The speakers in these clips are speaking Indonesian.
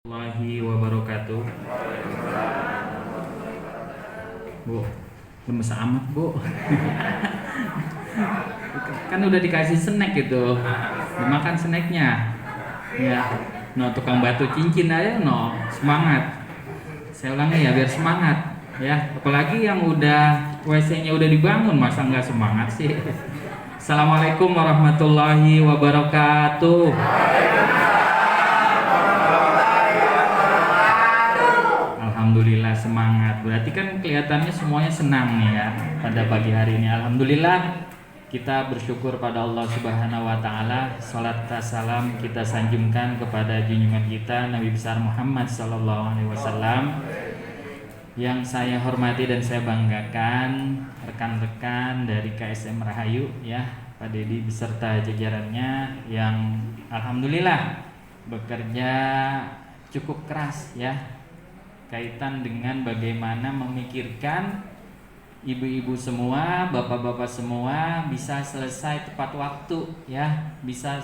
Warahmatullahi wabarakatuh. Bu, lemes amat bu. Kan udah dikasih snack gitu, dimakan snacknya. Ya, no tukang batu cincin aja no, semangat. Saya ulangi ya biar semangat. Ya, apalagi yang udah WC-nya udah dibangun, masa nggak semangat sih? Assalamualaikum warahmatullahi wabarakatuh. Alhamdulillah semangat. Berarti kan kelihatannya semuanya senang nih ya pada pagi hari ini. Alhamdulillah kita bersyukur pada Allah Subhanahu wa taala. Salat dan salam kita sanjungkan kepada junjungan kita Nabi besar Muhammad sallallahu alaihi wasallam. Yang saya hormati dan saya banggakan rekan-rekan dari KSM Rahayu ya, Pak Dedi beserta jajarannya yang alhamdulillah bekerja cukup keras ya, kaitan dengan bagaimana memikirkan ibu-ibu semua, bapak-bapak semua bisa selesai tepat waktu ya, bisa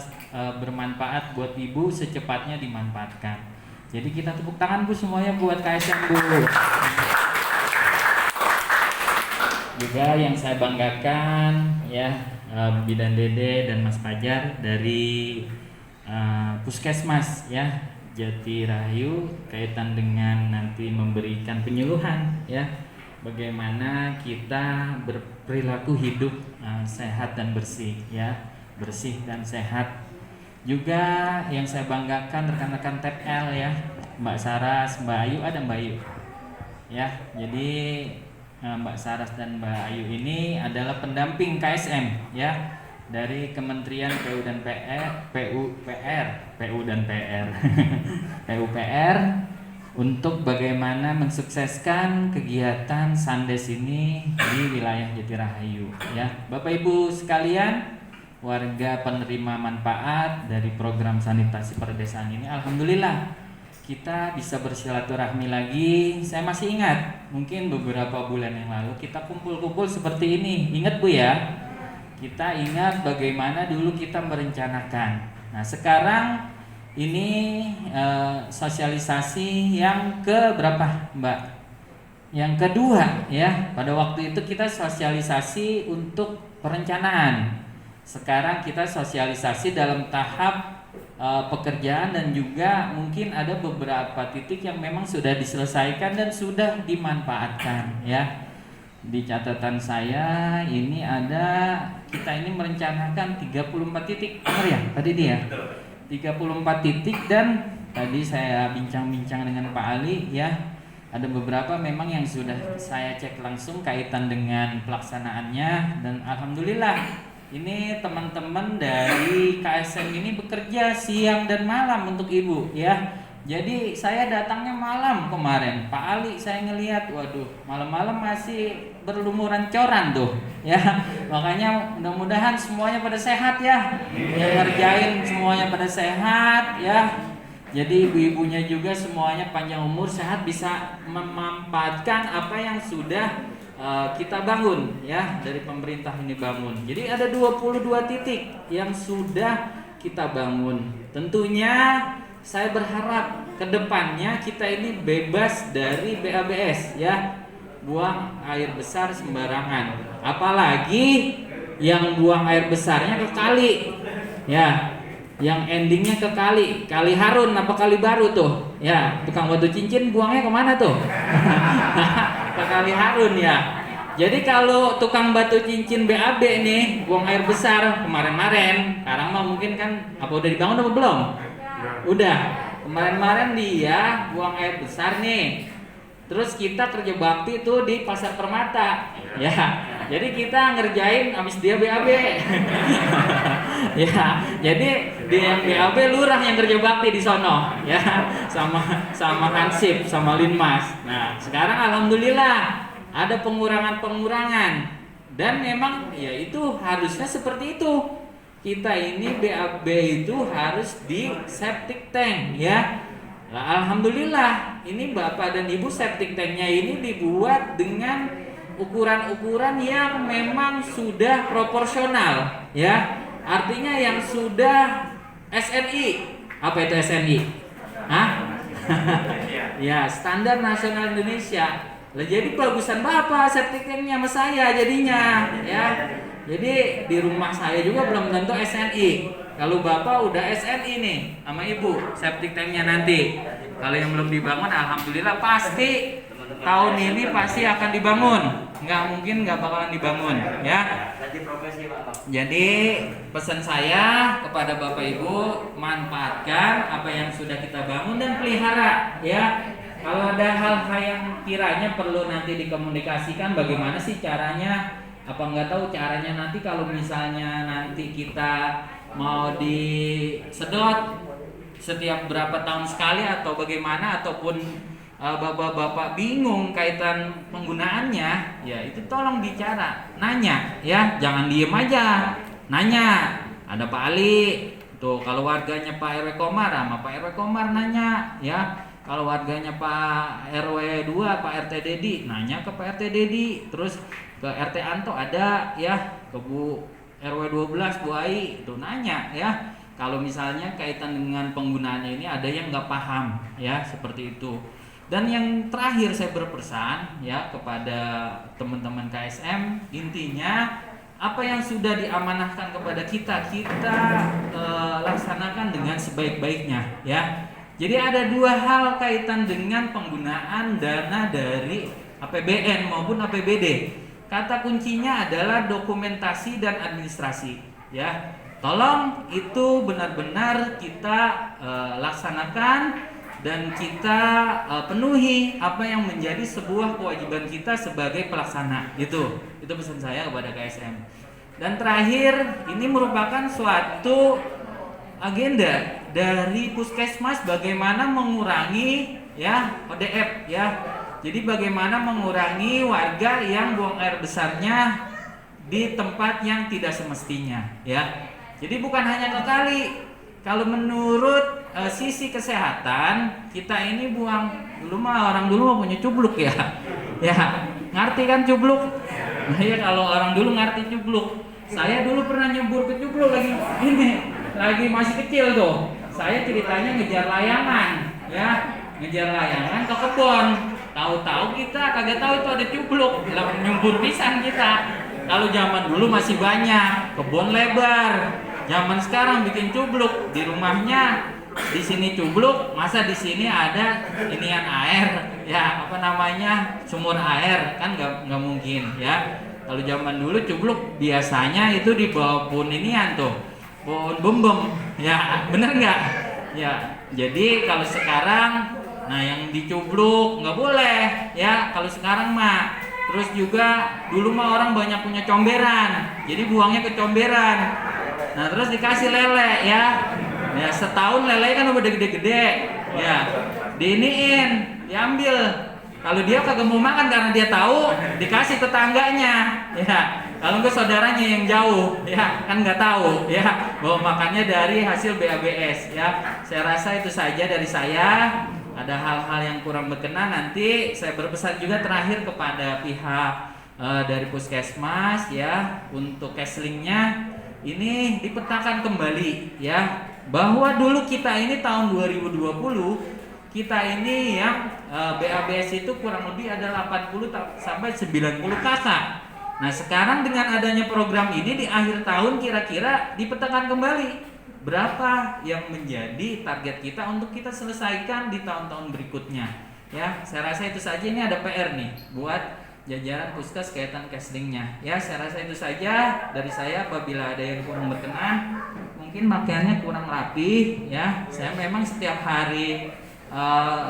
bermanfaat buat ibu secepatnya dimanfaatkan. Jadi kita tepuk tangan Bu semuanya buat KSM Bu. Juga yang saya banggakan ya, Bidan Dede dan Mas Fajar dari Puskesmas ya Jati Rahayu, kaitan dengan nanti memberikan penyuluhan ya, bagaimana kita berperilaku hidup sehat dan bersih ya, bersih dan sehat. Juga yang saya banggakan rekan-rekan TPL ya, Mbak Saras, Mbak Ayu, ada Mbak Ayu ya. Jadi Mbak Saras dan Mbak Ayu ini adalah pendamping KSM ya, dari Kementerian PU dan PUPR untuk bagaimana mensukseskan kegiatan Sandes ini di wilayah Jati Rahayu ya. Bapak Ibu sekalian, warga penerima manfaat dari program sanitasi perdesaan ini, alhamdulillah kita bisa bersilaturahmi lagi. Saya masih ingat mungkin beberapa bulan yang lalu kita kumpul-kumpul seperti ini. Ingat Bu ya? Kita ingat bagaimana dulu kita merencanakan. Nah sekarang ini sosialisasi yang ke berapa Mbak? Yang kedua ya. Pada waktu itu kita sosialisasi untuk perencanaan. Sekarang kita sosialisasi dalam tahap pekerjaan, dan juga mungkin ada beberapa titik yang memang sudah diselesaikan dan sudah dimanfaatkan ya. Di catatan saya ini ada, kita ini merencanakan 34 titik, benar ya tadi dia 34 titik, dan tadi saya bincang-bincang dengan Pak Ali ya, ada beberapa memang yang sudah saya cek langsung kaitan dengan pelaksanaannya, dan alhamdulillah ini teman-teman dari KSM ini bekerja siang dan malam untuk ibu ya. Jadi saya datangnya malam kemarin, Pak Ali saya ngelihat, waduh malam-malam masih berlumuran coran tuh ya. Makanya mudah-mudahan semuanya pada sehat ya, yang ngerjain semuanya pada sehat ya. Jadi ibu-ibunya juga semuanya panjang umur, sehat, bisa memanfaatkan apa yang sudah kita bangun ya, dari pemerintah ini bangun. Jadi ada 22 titik yang sudah kita bangun. Tentunya saya berharap kedepannya kita ini bebas dari BABS ya, buang air besar sembarangan. Apalagi yang buang air besarnya ke kali ya, yang endingnya ke kali, Kali Harun apa Kali Baru tuh ya, tukang batu cincin buangnya kemana tuh? Ke Kali Harun ya. Jadi kalau tukang batu cincin BAB nih buang air besar kemarin-kemarin, sekarang mah mungkin kan apa udah dibangun apa belum? Udah. Kemarin-kemarin dia buang air besar nih. Terus kita kerja bakti tuh di Pasar Permata. Ya. Jadi kita ngerjain habis dia BAB. Ya. Jadi dia yang BAB, lurah yang kerja bakti di sono ya. Sama Hansip, sama Linmas. Nah, sekarang alhamdulillah ada pengurangan, dan memang ya itu harusnya seperti itu. Kita ini BAB itu harus di septic tank ya. Nah, alhamdulillah ini Bapak dan Ibu, septic tanknya ini dibuat dengan ukuran-ukuran yang memang sudah proporsional ya. Artinya yang sudah SNI. Apa itu SNI? Hah? Ya, standar nasional Indonesia. Lah jadi bagusan Bapak septic tanknya sama saya jadinya, ya. Jadi di rumah saya juga belum tentu SNI. Kalau Bapak udah SNI nih sama Ibu, septic tanknya nanti. Kalau yang belum dibangun, alhamdulillah pasti tahun ini pasti akan dibangun. Nggak mungkin nggak bakalan dibangun, ya. Jadi pesan saya kepada Bapak Ibu, manfaatkan apa yang sudah kita bangun dan pelihara, ya. Kalau ada hal-hal yang kiranya perlu nanti dikomunikasikan, bagaimana sih caranya? Apa nggak tahu caranya nanti kalau misalnya nanti kita mau disedot setiap berapa tahun sekali atau bagaimana, ataupun bapak-bapak bingung kaitan penggunaannya, ya itu tolong bicara, nanya, ya jangan diem aja, nanya. Ada Pak Ali tuh, kalau warganya Pak RW Komar sama Pak RW Komar nanya, ya. Kalau warganya Pak RW 2, Pak RT Dedi, nanya ke Pak RT Dedi. Terus ke RT Anto ada, ya, ke Bu RW 12 Bu Ai itu nanya, ya. Kalau misalnya kaitan dengan penggunaannya ini ada yang nggak paham, ya, seperti itu. Dan yang terakhir saya berpesan, ya, kepada teman-teman KSM, intinya apa yang sudah diamanahkan kepada kita laksanakan dengan sebaik-baiknya, ya. Jadi ada dua hal kaitan dengan penggunaan dana dari APBN maupun APBD. Kata kuncinya adalah dokumentasi dan administrasi, ya. Tolong itu benar-benar kita laksanakan dan kita penuhi apa yang menjadi sebuah kewajiban kita sebagai pelaksana. Itu pesan saya kepada KSM. Dan terakhir, ini merupakan suatu agenda dari Puskesmas bagaimana mengurangi, ya, ODF, ya. Jadi bagaimana mengurangi warga yang buang air besarnya di tempat yang tidak semestinya, ya. Jadi bukan hanya ke kali. Kalau menurut sisi kesehatan, kita ini buang dulu mah, orang dulu mah punya cubluk, ya. Ya, ngerti kan cubluk? Nah, ya kalau orang dulu ngerti cubluk. Saya dulu pernah nyebur ke cubluk lagi masih kecil tuh. Saya ceritanya ngejar layangan, ya, ngejar layangan ke kebun. Tahu-tahu kita kagak tahu itu ada cubluk, nyumbur pisan kita. Kalau zaman dulu masih banyak, kebun lebar. Zaman sekarang bikin cubluk di rumahnya, di sini cubluk, masa di sini ada inian air, ya, apa namanya, sumur air, kan nggak mungkin, ya. Kalau zaman dulu cubluk biasanya itu di bawah pun inian tuh, pohon bumbem, ya, bener nggak? Ya, jadi kalau sekarang, nah yang dicubluk nggak boleh, ya. Kalau sekarang mah, terus juga dulu mah orang banyak punya comberan, jadi buangnya ke comberan. Nah terus dikasih lele, ya. Ya setahun lele kan udah gede-gede, ya. Diiniin, diambil. Kalau dia kagak mau makan karena dia tahu, dikasih tetangganya, ya. Kalau enggak saudaranya yang jauh, ya, kan nggak tahu, ya, bahwa makannya dari hasil BABS, ya. Saya rasa itu saja dari saya. Ada hal-hal yang kurang berkenan, nanti saya berpesan juga terakhir kepada pihak dari Puskesmas, ya, untuk caslingnya ini dipetakan kembali, ya, bahwa dulu kita ini tahun 2020 kita ini yang BABS itu kurang lebih ada 80 sampai 90 kakak. Nah sekarang dengan adanya program ini di akhir tahun kira-kira dipetakan kembali berapa yang menjadi target kita untuk kita selesaikan di tahun-tahun berikutnya, ya. Saya rasa itu saja, ini ada PR nih buat jajaran Puskes kaitan caslingnya, ya. Saya rasa itu saja dari saya. Apabila ada yang kurang berkenan, mungkin pakaiannya kurang rapi, ya. Saya memang setiap hari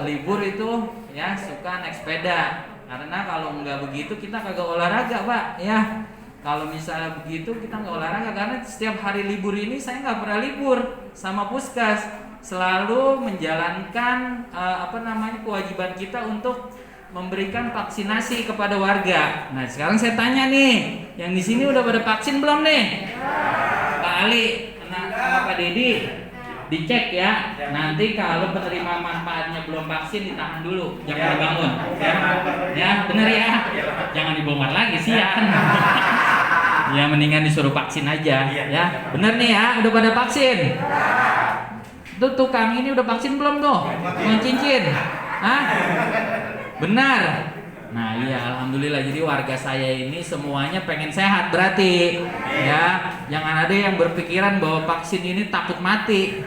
libur itu, ya, suka naik sepeda, karena kalau nggak begitu kita kagak olahraga, Pak, ya. Kalau misalnya begitu kita nggak olahraga, karena setiap hari libur ini saya nggak pernah libur sama Puskes, selalu menjalankan kewajiban kita untuk memberikan vaksinasi kepada warga. Nah sekarang saya tanya nih, yang di sini udah pada vaksin belum nih? Pak Ali, sama Pak Dedi, dicek, ya. Nanti kalau penerima manfaatnya belum vaksin ditahan dulu, jangan dibangun, ya. Ya benar, ya. Jangan dibongkar lagi sian. Ya mendingan disuruh vaksin aja, ya. Bener nih, ya, udah pada vaksin. Tuh tukang ini udah vaksin belum tuh? Tukang cincin. Hah? Benar. Nah iya, alhamdulillah. Jadi warga saya ini semuanya pengen sehat berarti. Ya, jangan ada yang berpikiran bahwa vaksin ini takut mati.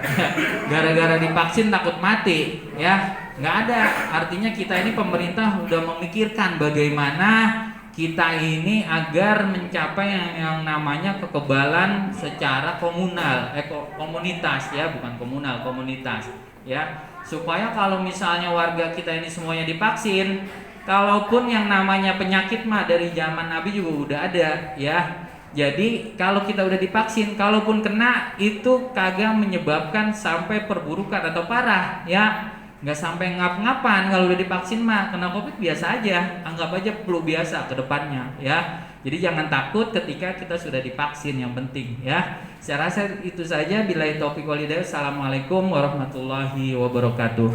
Gara-gara divaksin takut mati, ya. Nggak ada. Artinya kita ini pemerintah udah memikirkan bagaimana kita ini agar mencapai yang namanya kekebalan secara komunal, komunitas ya, bukan komunal, komunitas ya. Supaya kalau misalnya warga kita ini semuanya divaksin, kalaupun yang namanya penyakit mah dari zaman Nabi juga udah ada ya. Jadi kalau kita udah divaksin, kalaupun kena itu kagak menyebabkan sampai perburukan atau parah ya. Nggak sampai ngap-ngapan kalau udah divaksin mah. Kena COVID biasa aja, anggap aja flu biasa ke depannya ya. Jadi jangan takut ketika kita sudah divaksin, yang penting ya. Saya rasa itu saja. Billahi taufiq wal hidayah. Assalamualaikum warahmatullahi wabarakatuh.